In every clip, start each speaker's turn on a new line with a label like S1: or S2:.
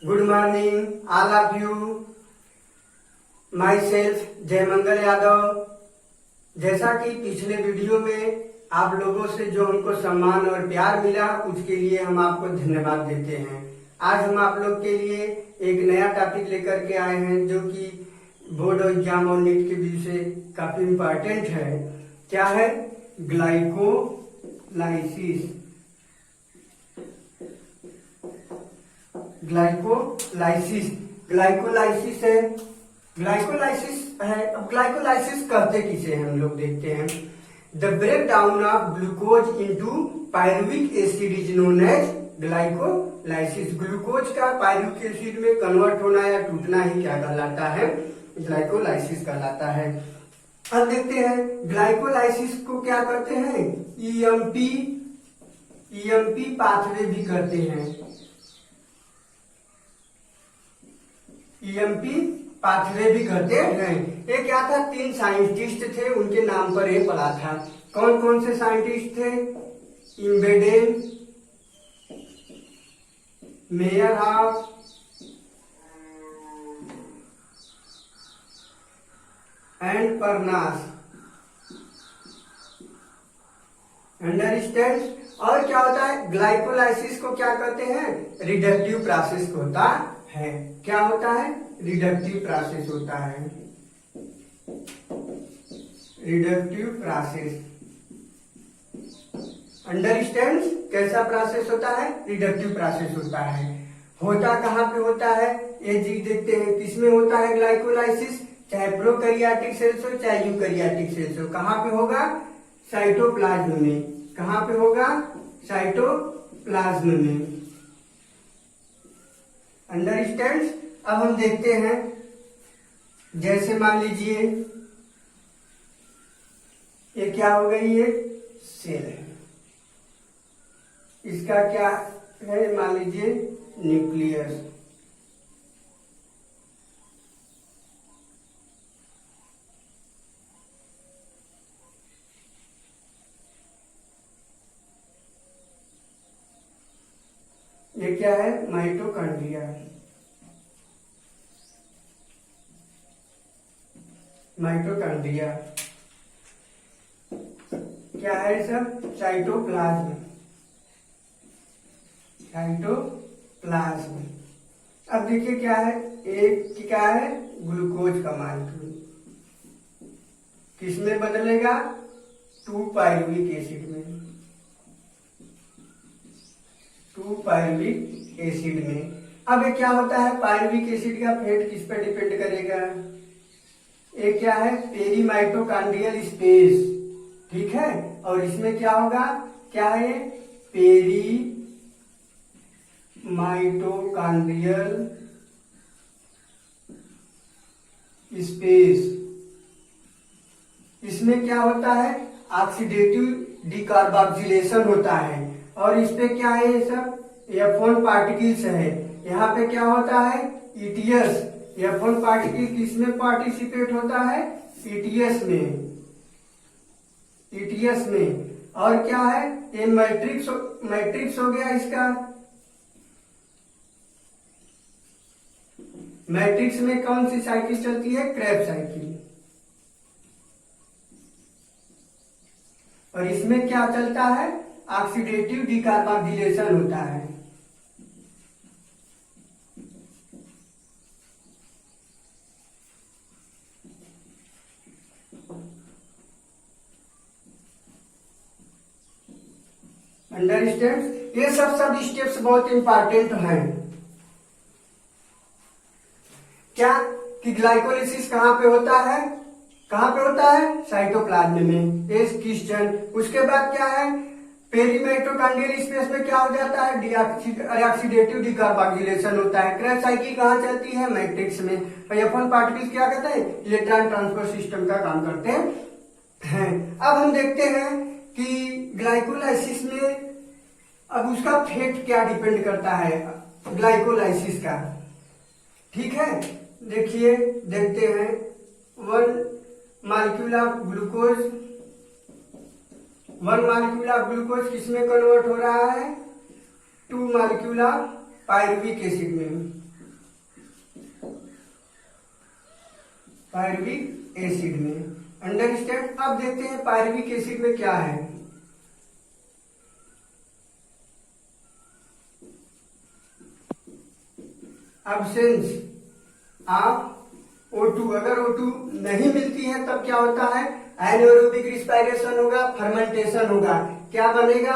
S1: Good morning all of you. Myself Jaymangal Yadav. जैसा कि पिछले वीडियो में आप लोगों से जो हमको सम्मान और प्यार मिला, उसके लिए हम आपको धन्यवाद देते हैं। आज हम आप लोग के लिए एक नया टॉपिक लेकर के आए हैं जो कि बोर्ड एग्जाम और नीट के बीच से काफी इम्पोर्टेंट है। क्या है? ग्लाइकोलाइसिस। ग्लाइकोलाइसिस ग्लाइकोलाइसिस है। अब ग्लाइकोलाइसिस कहते किसे हैं हम लोग देखते हैं। The break down of glucose into pyruvic acid is known as glycolysis. Glucose का पायरुविक एसिड में कन्वर्ट होना या टूटना ही क्या कहलाता है? ग्लाइकोलाइसिस कहलाता है। अब देखते हैं ग्लाइकोलाइसिस को क्या करते हैं। ईएमपी पाथवे भी करते हैं। ईएमपी पाथवे भी करते हैं। ये क्या था? 3 साइंटिस्ट थे, उनके नाम पर ये पड़ा था। कौन कौन से साइंटिस्ट थे? इम्बेडेन, मेयरहॉफ, एंड परनास। अंडरस्टैंड? और क्या होता है? ग्लाइकोलाइसिस को क्या कहते हैं? रिडक्टिव प्रोसेस होता है। क्या होता है? रिडक्टिव प्रोसेस होता है। Reductive process. अंडरस्टैंड? कैसा प्रोसेस होता है? रिडक्टिव प्रोसेस होता है। होता कहाँ पे होता है? ये चीज देखते हैं। किसमें होता है ग्लाइकोलाइसिस? चाहे प्रोकैरियोटिक सेल्स हो चाहे यूकैरियोटिक सेल्स हो। कहाँ पे होगा? साइटोप्लाज्म में। कहाँ पे होगा? साइटोप्लाज्म में। अंडरस्टैंड? अब हम देखते हैं, जैसे मान लीजिए ये क्या हो गई? ये सेल है। इसका क्या है? मान लीजिए न्यूक्लियस। ये क्या है? माइटोकॉन्ड्रिया। माइटोकॉन्ड्रिया क्या है? सब साइटोप्लाज्म। साइटोप्लाज्म। अब देखिए क्या है? एक क्या है? ग्लूकोज का मॉलिक्यूल किसमें बदलेगा? 2 पायरुविक एसिड में। 2 पायरुविक एसिड में। अब ये क्या होता है? पायरुविक एसिड का फेट किस पर डिपेंड करेगा? ये क्या है? पेरीमाइटोकॉन्ड्रियल स्पेस। ठीक है। और इसमें क्या होगा? क्या है? पेरीमाइटोकॉन्ड्रियल स्पेस। इसमें क्या होता है? ऑक्सीडेटिव डिकार्बोक्सिलेशन होता है। और इस पे क्या है? ये सब F1 पार्टिकल्स है। यहाँ पे क्या होता है? ETS। F1 पार्टिकल किसमें पार्टिसिपेट होता है? ETS में। ETS में। और क्या है? ये मैट्रिक्स हो गया इसका। मैट्रिक्स में कौन सी साइकिल चलती है? Krebs cycle. और इसमें क्या चलता है? ऑक्सीडेटिव डिकार्बोक्सिलेशन होता है। अंडरस्टैंड? ये सब स्टेप्स बहुत इंपॉर्टेंट हैं। क्या कि ग्लाइकोलाइसिस कहाँ पे होता है? कहाँ पे होता है? साइटोप्लाज्म में। S question. उसके बाद क्या है? पेरीमाइटोकॉन्ड्रियल स्पेस में क्या हो जाता है? ऑक्सीडेटिव डिकार्बोक्सिलेशन होता है। क्रेब्स साइकिल कहाँ चलती है? मैट्रिक्स में। और F1 पार्टिकल्स क्या करते हैं? इलेक्ट्रॉन ट्रांसफर सिस्टम का काम करते हैं। अब हम देखते हैं कि ग्लाइकोलाइसिस में अब उसका फेट क्या डिपेंड करता है ग्लाइकोलाइसिस का। ठीक है। देखिए, देखते हैं। 1 मॉलिक्यूल ऑफ ग्लूकोज किसमें कन्वर्ट हो रहा है? 2 मॉलिक्यूल ऑफ पायरुविक एसिड में। पायरुविक एसिड में। अंडरस्टैंड। अब देखते हैं पायरुविक एसिड में क्या है। Absence of O2। अगर O2 नहीं मिलती है तब क्या होता है, एनारोबिक रिस्पायरेशन होगा, फर्मेंटेशन होगा। क्या बनेगा,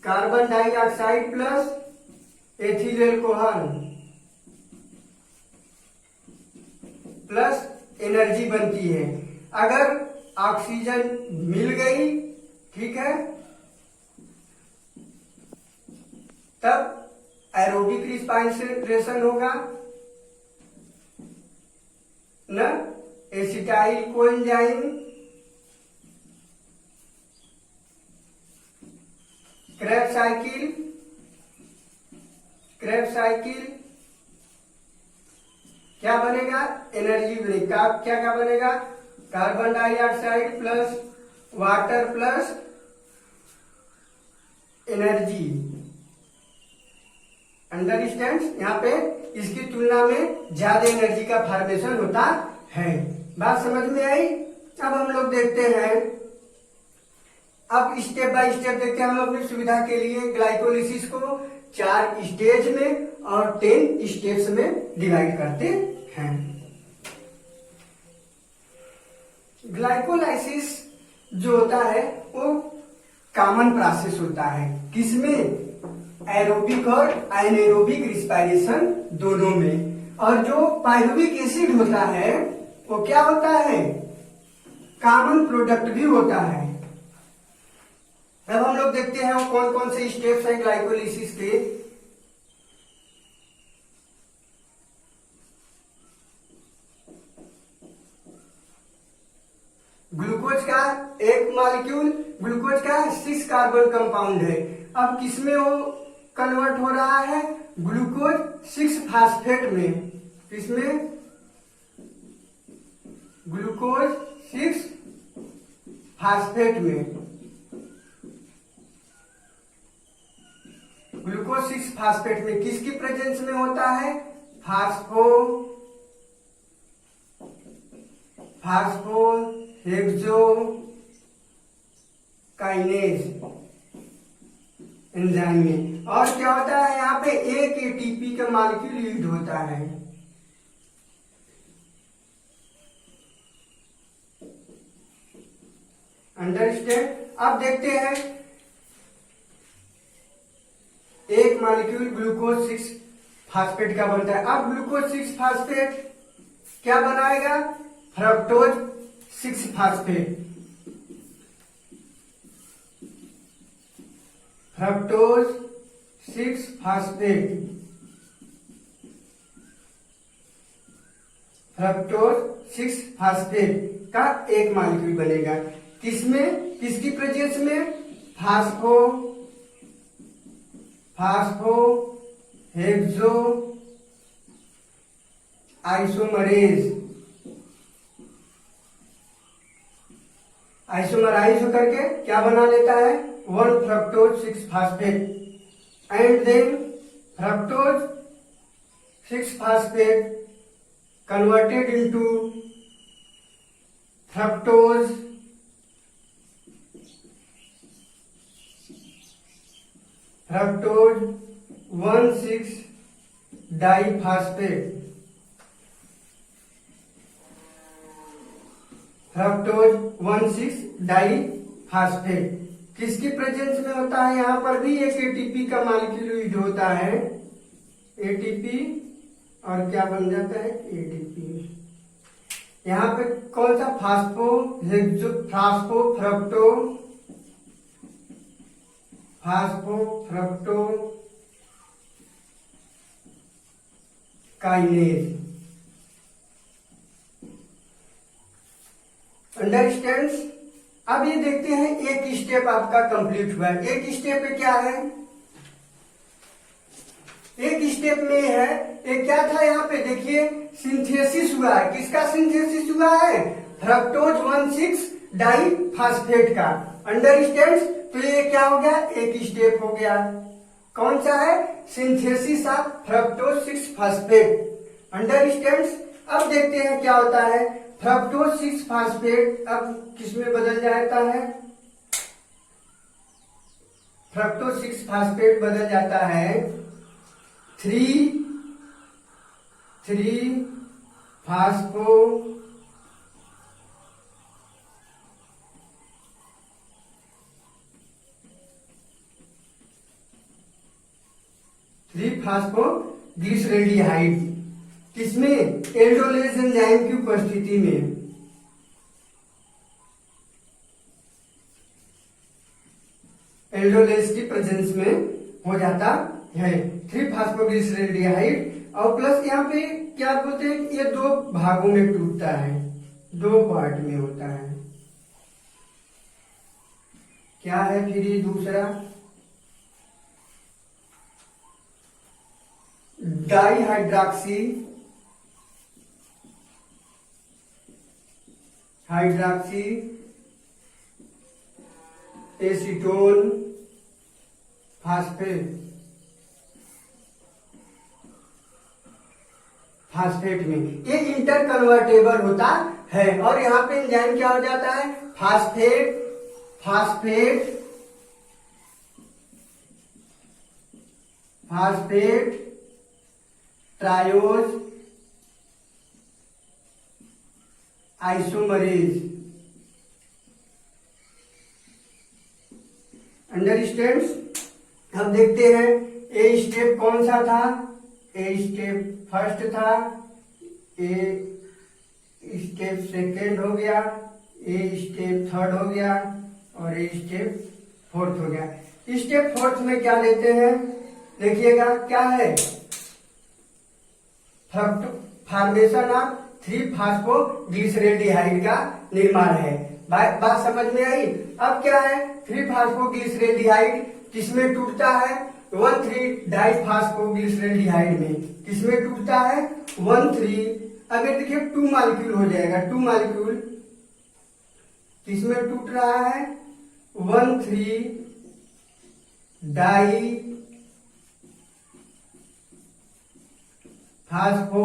S1: carbon dioxide plus ethyl alcohol plus energy बनती है। अगर ऑक्सीजन मिल गई, ठीक है, तब एरोबिक रिस्पायरेशन होगा न, एसिटाइल कोएंजाइम क्रेब्स साइकिल क्या बनेगा, एनर्जी ब्रेक का क्या क्या बनेगा, carbon dioxide plus water plus energy. Understand. यहाँ पे इसकी तुलना में ज्यादा एनर्जी का फॉर्मेशन होता है। बात समझ में आई। अब हम लोग देखते हैं, अब स्टेप बाय स्टेप देखते हैं। हम अपनी सुविधा के लिए ग्लाइकोलिसिस को 4 स्टेज में और 10 स्टेप्स में डिवाइड करते हैं। ग्लाइकोलाइसिस जो होता है वो कॉमन प्रोसेस होता है, किसमें, एरोबिक और एनारोबिक रिस्पायरेशन दोनों में। और जो पायरुविक एसिड होता है वो क्या होता है, कॉमन प्रोडक्ट भी होता है। अब हम लोग देखते हैं वो कौन कौन से स्टेप्स हैं ग्लाइकोलिसिस के। ग्लूकोज का एक मॉलिक्यूल, ग्लूकोज का 6 कार्बन कंपाउंड है। अब किसमें वो कन्वर्ट हो रहा है, ग्लूकोज 6 फास्फेट में। किसमें, ग्लूकोज 6 फास्फेट में। ग्लूकोज 6 फास्फेट में किसकी प्रेजेंस में होता है, फास्फो हेक्सो काइनेज एंजाइम में। और क्या होता है, यहाँ पे एक एटीपी का मॉलिक्यूल यूज होता है। अंडरस्टैंड। अब देखते हैं, एक मॉलिक्यूल ग्लूकोज 6 फास्फेट का बनता है। अब ग्लूकोज 6 फास्फेट क्या बनाएगा, fructose 6 phosphate. Fructose 6 phosphate, fructose 6 phosphate का एक मॉलिक्यूल बनेगा। किसमें, किसकी प्रेजेंस में, फास्फो हेक्सो आइसोमरेज। आइसोमराइज होकर के क्या बना लेता है, 1 fructose 6 phosphate. And then fructose 6 phosphate converted into fructose 1,6 diphosphate. Fructose 1,6 diphosphate किसकी प्रेजेंस में होता है, यहां पर भी एक एटीपी का मॉलिक्यूल यूज होता है, एटीपी, और क्या बन जाता है, एटीपी। यहाँ पे कौन सा, फास्फो काइनेज। अंडरस्टैंड। अब ये देखते हैं, एक स्टेप आपका कंप्लीट हुआ है। एक स्टेप पे क्या है, एक स्टेप में है, एक क्या था, यहाँ पे देखिए सिंथेसिस हुआ है। किसका सिंथेसिस हुआ है, फ्रक्टोज 1,6 डाइफास्फेट का। अंडरस्टैंड। तो ये क्या हो गया, एक स्टेप हो गया। कौन सा है, synthesis of fructose 6 phosphate. Understand. अब देखते हैं क्या होता है। फ्रक्टोज 6 फास्फेट अब किसमें बदल जाता है? फ्रक्टोज 6 फास्फेट बदल जाता है 3 फास्फो 3 फास्फोग्लिसरेल्डिहाइड किसमें? एल्डोलेज एंजाइम की उपस्थिति में। एल्डोलेज की प्रेजेंस में हो जाता है 3 फास्फोग्लिसरेल्डिहाइड। और प्लस यहाँ पे क्या बोलते हैं, ये 2 भागों में टूटता है, 2 पार्ट में होता है। क्या है फिर ये दूसरा? डाईहाइड्रॉक्सी एसीटोन फास्फेट में ये इंटर कन्वर्टेबल होता है। और यहाँ पे एंजाइम क्या हो जाता है? Phosphate triose isomerase. अंडरस्टैंड्स? अब देखते हैं ए स्टेप कौन सा था। ए स्टेप फर्स्ट था, ए स्टेप सेकेंड हो गया, ए स्टेप थर्ड हो गया और ए स्टेप फोर्थ हो गया। स्टेप फोर्थ में क्या लेते हैं देखिएगा, क्या है? फॉर्मेशन ऑफ 3 फास्फोग्लिसरेल्डिहाइड का निर्माण है। बात समझ में आई? अब क्या है? 3 फास्फोग्लिसरेल्डिहाइड किसमें टूटता है? 1,3 डाइफास्फोग्लिसरेल्डिहाइड में। किसमें टूटता है? 1,3। अगर देखिए 2 मॉलिक्यूल हो जाएगा, 2 मॉलिक्यूल किसमें टूट रहा है? 1,3 डाई फास्फो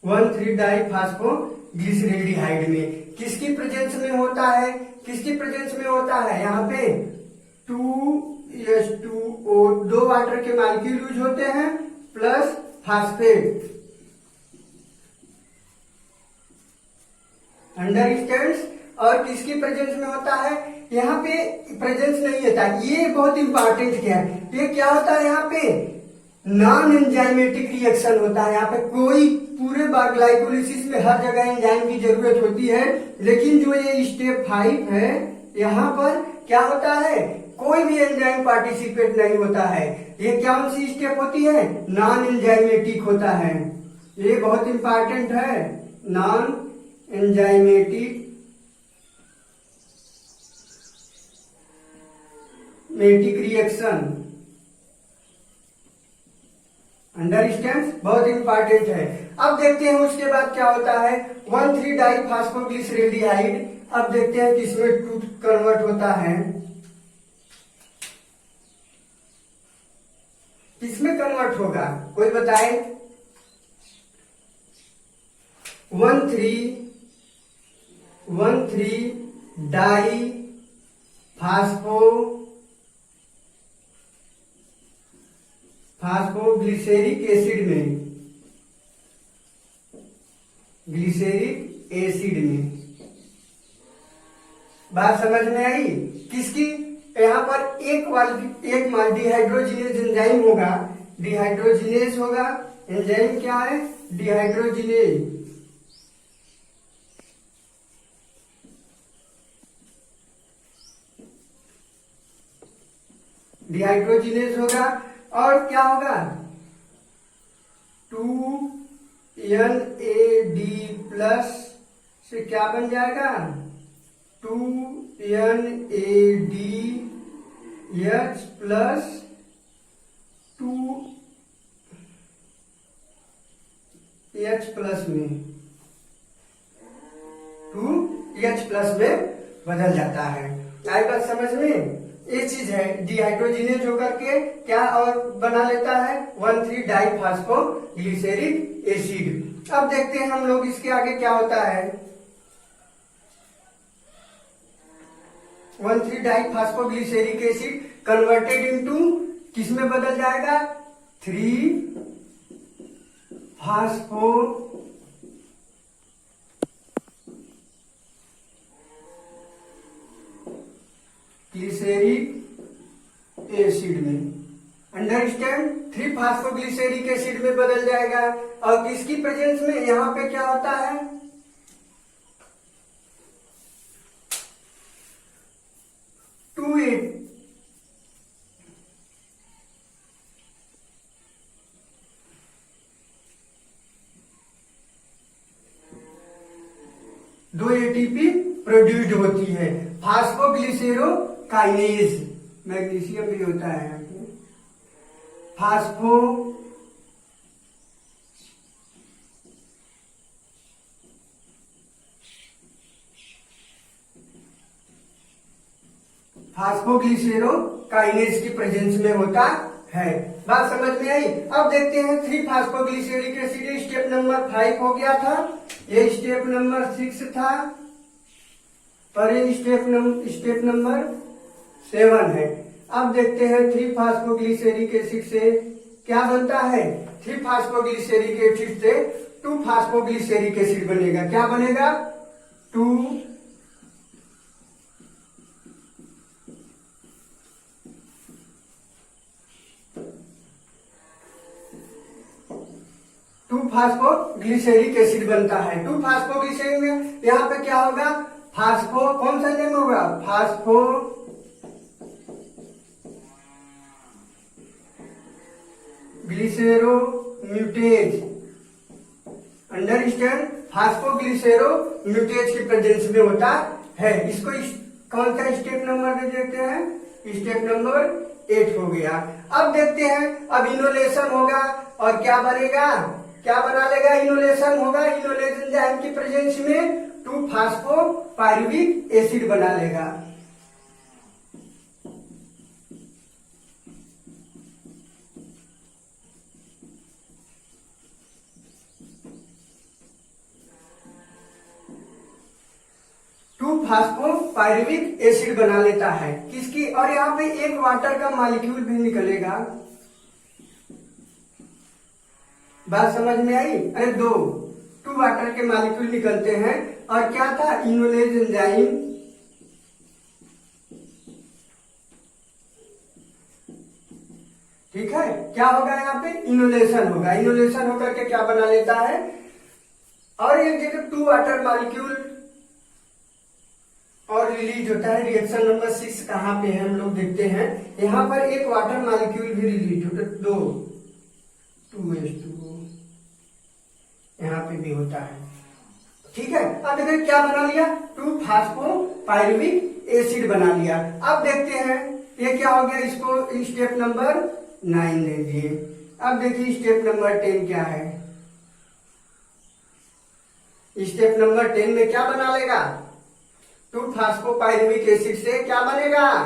S1: 1,3 डाइफास्फोग्लिसरेल्डिहाइड में। किसकी प्रेजेंस में होता है? किसकी प्रेजेंस में होता है? यहाँ पे 2H2O 2 वाटर के मॉलिक्यूल यूज होते हैं प्लस फास्फेट। अंडरस्टैंड्स? और किसकी प्रेजेंस में होता है? यहाँ पे प्रेजेंस नहीं होता। ये बहुत इंपॉर्टेंट क्या है, ये क्या होता है? यहाँ पे नॉन एंजाइमेटिक रिएक्शन होता है। यहाँ पे कोई पूरे बार ग्लाइकोलिसिस में हर जगह एंजाइम की जरूरत होती है, लेकिन जो ये स्टेप 5 है यहाँ पर क्या होता है? कोई भी एंजाइम पार्टिसिपेट नहीं होता है। ये कौन सी स्टेप होती है? नॉन एंजाइमेटिक होता है। ये बहुत इंपॉर्टेंट है, नॉन एंजाइमेटिक रिएक्शन। अंडरस्टैंड? बहुत इंपॉर्टेंट है। अब देखते हैं उसके बाद क्या होता है। 1,3 डाइफास्फोग्लिसरेल्डिहाइड अब देखते हैं किसमें टूट कन्वर्ट होता है। किसमें कन्वर्ट होगा कोई बताए? 1,3 डाई फास्फोग्लिसरिक एसिड में, ग्लिसरिक एसिड में। बात समझ में आई? किसकी? यहाँ पर एक डिहाइड्रोजिनेज एंजाइम होगा, डिहाइड्रोजिनेज होगा। एंजाइम क्या है? डिहाइड्रोजिनेज। डिहाइड्रोजिनेज होगा और क्या होगा? 2NAD प्लस से क्या बन जाएगा? 2NADH प्लस 2H प्लस में 2H प्लस में बदल जाता है। आई बात समझ में? ये चीज है, डिहाइड्रोजिनेज होकर के क्या और बना लेता है 1,3-डाइफॉस्फोग्लिसरिक एसिड। अब देखते हैं हम लोग इसके आगे क्या होता है। 1,3-डाइफॉस्फोग्लिसरिक एसिड कन्वर्टेड इनटू किस में बदल जाएगा 3-फास्फो ग्लिसरिक एसिड में। अंडरस्टैंड, 3-फास्फोग्लिसरिक एसिड में बदल जाएगा। और किसकी प्रेजेंस में, यहां पे क्या होता है 2 ATP प्रोड्यूस्ड होती है। फास्फोग्लिसरोकाइनेज, मैग्नीशियम भी होता है यहाँ पे। फास्फोग्लिसरोकाइनेज की प्रेजेंस में होता है। बात समझ में आई। अब देखते हैं 3-फास्फोग्लिसरिक एसिड स्टेप नंबर 5 हो गया था, ये स्टेप नंबर 6 था और ये स्टेप नंबर 7 है। अब देखते हैं 3-फास्फोग्लिसरिक एसिड से क्या बनता है। 3-फास्फोग्लिसरिक एसिड से 2-फास्फोग्लिसरिक एसिड बनेगा। क्या बनेगा 2-फास्फोग्लिसरिक एसिड बनता है। 2-फास्फोग्लिसरिक में यहाँ पे क्या होगा, फास्फो कौन सा नेम होगा, फास्फो ग्लिसरो म्यूटेज। अंडरस्टैंड, फास्फोग्लिसरो म्यूटेज की प्रेजेंस में होता है। इसको कौन सा स्टेप नंबर में देखते हैं, स्टेप नंबर 8 हो गया। अब देखते हैं, अब इनोलेशन होगा और क्या बनेगा, क्या बना लेगा, इनोलेशन होगा। इनोलेशन एंजाइम की प्रेजेंस में 2-फास्फोपायरुविक एसिड बना लेगा। फास्फोपायरुविक एसिड बना लेता है किसकी, और यहाँ पे एक वाटर का मॉलिक्यूल भी निकलेगा। बात समझ में आई। अरे 2 वाटर के मॉलिक्यूल निकलते हैं और क्या था, इनोलेज एंजाइम ठीक है। क्या होगा यहाँ पे, इनोलेशन होगा। इनोलेशन होकर के क्या बना लेता है, और एक जगह 2 वाटर मॉलिक्यूल और रिलीज होता है। रिएक्शन नंबर 6 कहां पे है हम लोग देखते हैं। यहां पर एक वाटर मॉलिक्यूल भी रिलीज होता है, 2H2O यहाँ पे भी होता है। ठीक है, अब देखिए क्या बना लिया, 2-फास्फोपायरुविक एसिड बना लिया। अब देखते हैं ये क्या हो गया, इसको स्टेप नंबर 9 दे दिए। अब देखिए स्टेप नंबर 10 क्या है। स्टेप नंबर 10 में क्या बना लेगा, 2-फास्फोपायरुविक एसिड से क्या बनेगा,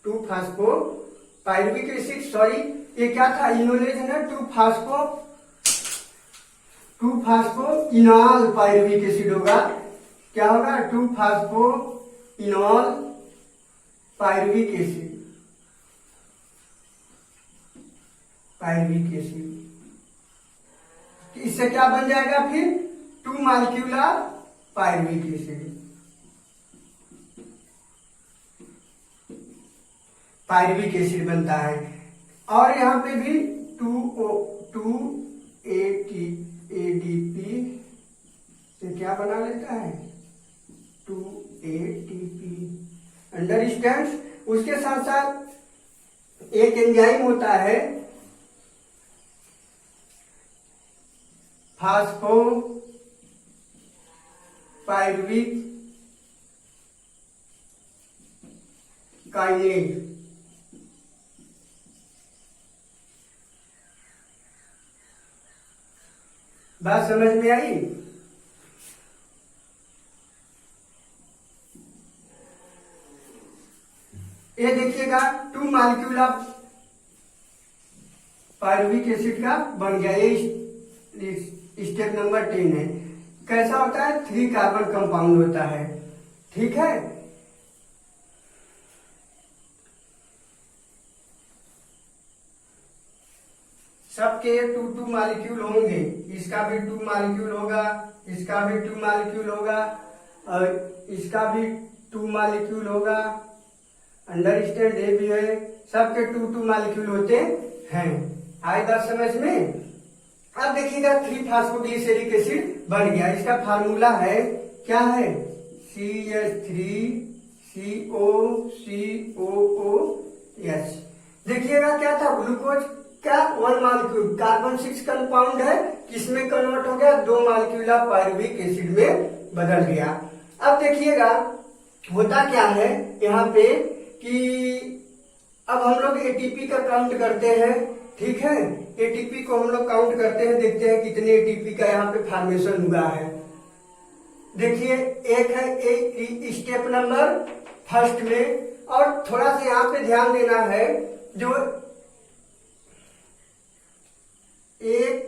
S1: 2-फास्फोपायरुविक एसिड, सॉरी ये क्या था, इनोलेज है ना, 2-फास्फो-इनॉल पायरुविक एसिड होगा। क्या होगा, 2-फास्फो-इनॉल पायरुविक एसिड, इससे क्या बन जाएगा फिर, 2-मॉलिक्यूलर पायरुविक एसिड, पायरुविक एसिड बनता है। और यहाँ पे भी 2ADP से क्या बना लेता है, 2ATP। अंडरस्टैंड। उसके साथ साथ एक एंजाइम होता है फास्फोपायरुविक काइनेज। बात समझ में आई। ये देखिएगा 2 मॉलिक्यूल ऑफ पायरुविक एसिड का बन गया। ये स्टेप नंबर 10 है। कैसा होता है? 3 कार्बन कंपाउंड होता है। ठीक है, सबके 2 मॉलिक्यूल होंगे। इसका भी 2 मॉलिक्यूल होगा, इसका भी 2 मॉलिक्यूल होगा और इसका भी 2 मॉलिक्यूल होगा। अंडरस्टैंड? ये भी है, सबके 2 मॉलिक्यूल होते हैं। आए बात समझ में? अब देखिएगा 3 फास्फोग्लिसरिक एसिड बन गया। इसका फार्मूला है, क्या है? CH3COCOOH। देखिएगा क्या था? ग्लूकोज का 1 मॉलिक्यूल कार्बन 6 कंपाउंड है, किसमें कन्वर्ट हो गया? 2 मॉलिक्यूल ऑफ पायरुविक एसिड में बदल गया। अब देखिएगा होता क्या है यहाँ पे कि अब हम लोग एटीपी का काउंट करते हैं। ठीक है, एटीपी को हम लोग काउंट करते हैं, देखते हैं कितने एटीपी का यहाँ पे फॉर्मेशन हुआ है। देखिए एक है एक स्टेप नंबर फर्स्ट में, और थोड़ा सा यहाँ पे ध्यान देना है, जो एक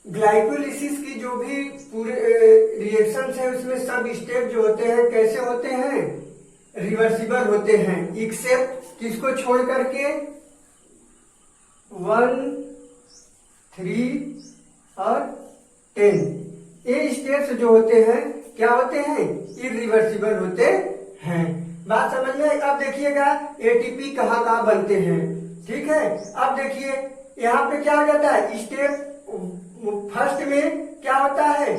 S1: ग्लाइकोलिसिस की जो भी पूरे रिएक्शंस है उसमें सब स्टेप जो होते हैं कैसे होते हैं? रिवर्सिबल होते हैं, एक्सेप्ट किसको छोड़ करके? 1, 3 और 10। ये स्टेप्स जो होते हैं क्या होते हैं? इरिवर्सिबल होते हैं। बात समझ में? अब देखिएगा एटीपी कहाँ कहाँ बनते हैं। ठीक है, अब देखिए यहाँ पे क्या हो जाता है? स्टेप फर्स्ट में क्या होता है?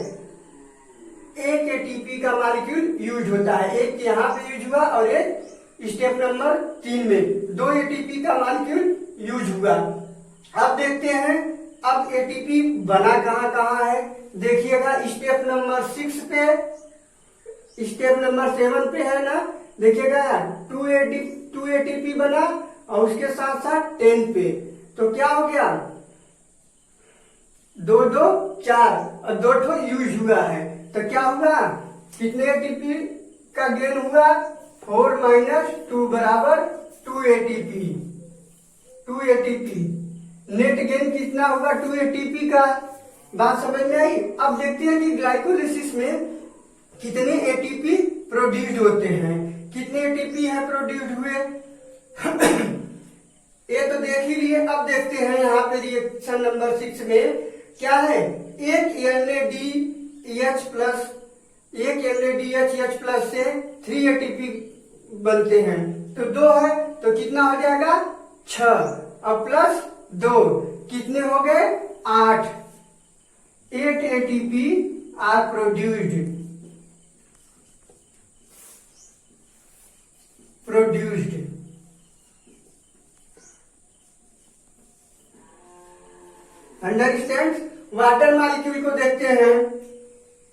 S1: एक एटीपी का मॉलिक्यूल यूज होता है, एक यहाँ पे यूज हुआ और एक स्टेप नंबर 3 में 2 एटीपी का मॉलिक्यूल यूज हुआ। अब देखते हैं अब एटीपी बना कहाँ कहाँ है। देखिएगा स्टेप नंबर 6 पे, स्टेप नंबर 7 पे है ना। देखिएगा 2 एटीपी बना और उसके साथ साथ 10 पे, तो क्या हो गया? 2 2 4 और 2 ठो यूज हुआ है, तो क्या हुआ? कितने एटीपी का गेन हुआ? 4 - 2 बराबर 2 एटीपी। 2 एटीपी नेट गेन कितना हुआ? 2 एटीपी का। बात समझ में आई? अब देखते हैं कि ग्लाइकोलिसिस में कितने एटीपी प्रोड्यूस होते हैं। कितने एटीपी है प्रोड्यूस हुए? ये तो देख ही लिए। अब देखते हैं यहाँ पे रिएक्शन नंबर 6 में क्या है? एक NADH प्लस, एक NADH प्लस से 3 एटीपी बनते हैं, तो 2 है तो कितना हो जाएगा? 6 और प्लस 2 कितने हो गए? 8। 8 ATP are produced. Understand? Water molecule को देखते हैं।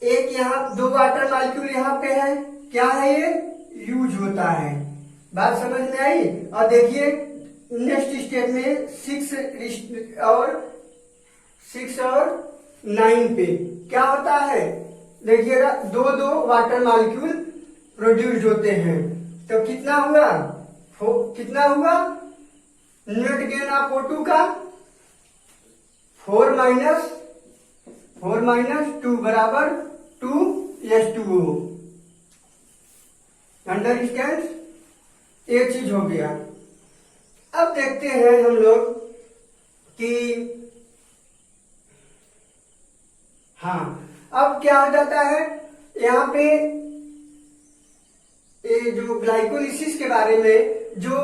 S1: एक यहाँ 2 वाटर मॉलिक्यूल यहाँ पे है, क्या है ये? यूज होता है। बात समझ में आई? और देखिए नेक्स्ट स्टेप में 6 और 9 पे क्या होता है? देखिएगा 2 वाटर मॉलिक्यूल प्रोड्यूस होते हैं, तो कितना हुआ? कितना हुआ? नेट गेन ऑफ O2 का 4 - 2 बराबर 2H2O। अंडरस्टैंड? ये चीज हो गया। अब देखते हैं हम लोग कि हाँ अब क्या हो जाता है यहाँ पे, ये जो ग्लाइकोलिसिस के बारे में जो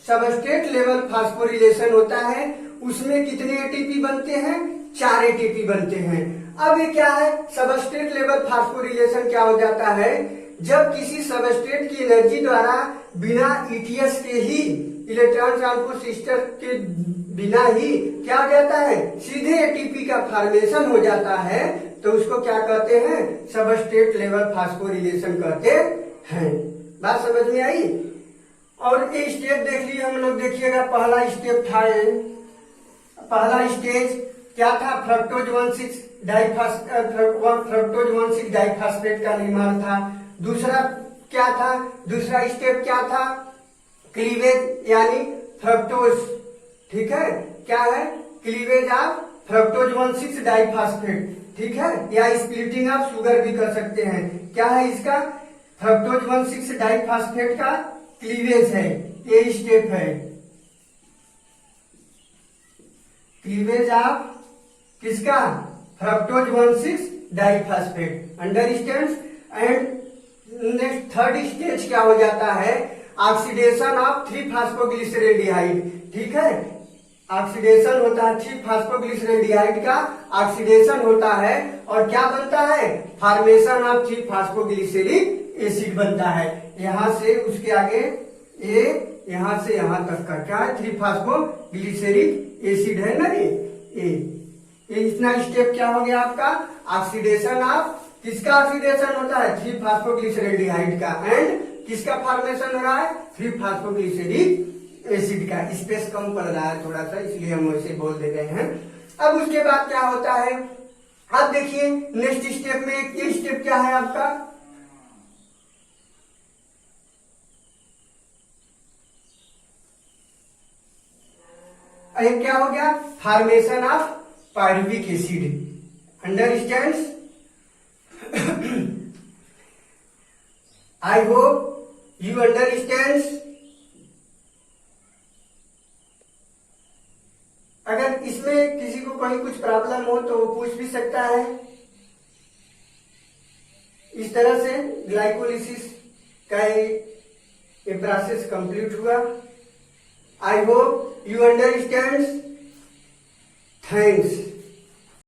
S1: सबस्ट्रेट लेवल फास्फोरिलेशन होता है, उसमें कितने एटीपी बनते हैं? 4 एटीपी बनते हैं। अब ये क्या है? सबस्ट्रेट लेवल फास्फोरिलेशन क्या हो जाता है? जब किसी सबस्ट्रेट की एनर्जी द्वारा बिना ईटीएस के ही, इलेक्ट्रॉन ट्रांसपोर्ट सिस्टम के बिना ही क्या हो जाता है? सीधे एटीपी का फॉर्मेशन हो जाता है, तो उसको क्या कहते हैं? सबस्ट्रेट लेवल फास्फोरिलेशन कहते हैं। बात समझ में आई? और ये स्टेप देख लिए हम लोग। देखिएगा पहला स्टेप था ये, पहला स्टेज क्या था? फ्रक्टोज 1,6 डाइफॉस्फेट का निर्माण था। दूसरा क्या था? दूसरा स्टेप क्या था? क्लीवेज यानी फ्रक्टोज, ठीक है, क्या है? क्लीवेज ऑफ फ्रक्टोज 1,6 डाइफॉस्फेट, ठीक है, या स्प्लिटिंग ऑफ शुगर भी कर सकते हैं। क्या है इसका? फ्रक्टोज 1,6 डाइफॉस्फेट का क्लीवेज है, ये स्टेप है। क्लीवेज ऑफ किसका? Fructose 1,6 diphosphate, understand. And next third stage क्या हो जाता है? ऑक्सीडेशन ऑफ 3-फॉस्फोग्लिसरेल्डिहाइड, ठीक है, ऑक्सीडेशन होता है 3-फॉस्फोग्लिसरेल्डिहाइड का ऑक्सीडेशन होता है, और क्या बनता है? फॉर्मेशन ऑफ 3-फॉस्फोग्लिसरिक एसिड बनता है। यहां से उसके आगे ये, यहां से यहां तक का क्या है? 3-फॉस्फोग्लिसरिक एसिड है ना ये इतना स्टेप क्या हो गया आपका? ऑक्सीडेशन ऑफ, किसका ऑक्सीडेशन होता है? 3-फॉस्फोग्लिसरेल्डिहाइड का, एंड किसका फॉर्मेशन हो रहा है? 3-फॉस्फोग्लिसरिक एसिड का। स्पेस कम पड़ रहा है थोड़ा सा, इसलिए हम वैसे बोल दे रहे हैं। अब उसके बाद क्या होता है? अब देखिए नेक्स्ट स्टेप में, ये स्टेप क्या है आपका? ये क्या हो गया? Formation of pyruvic acid, understands? I hope you understands. अगर इसमें किसी को कोई कुछ प्रॉब्लम हो तो वो पूछ भी सकता है। इस तरह से ग्लाइकोलिसिस का ये प्रोसेस कंप्लीट हुआ। I hope you understands. Thanks.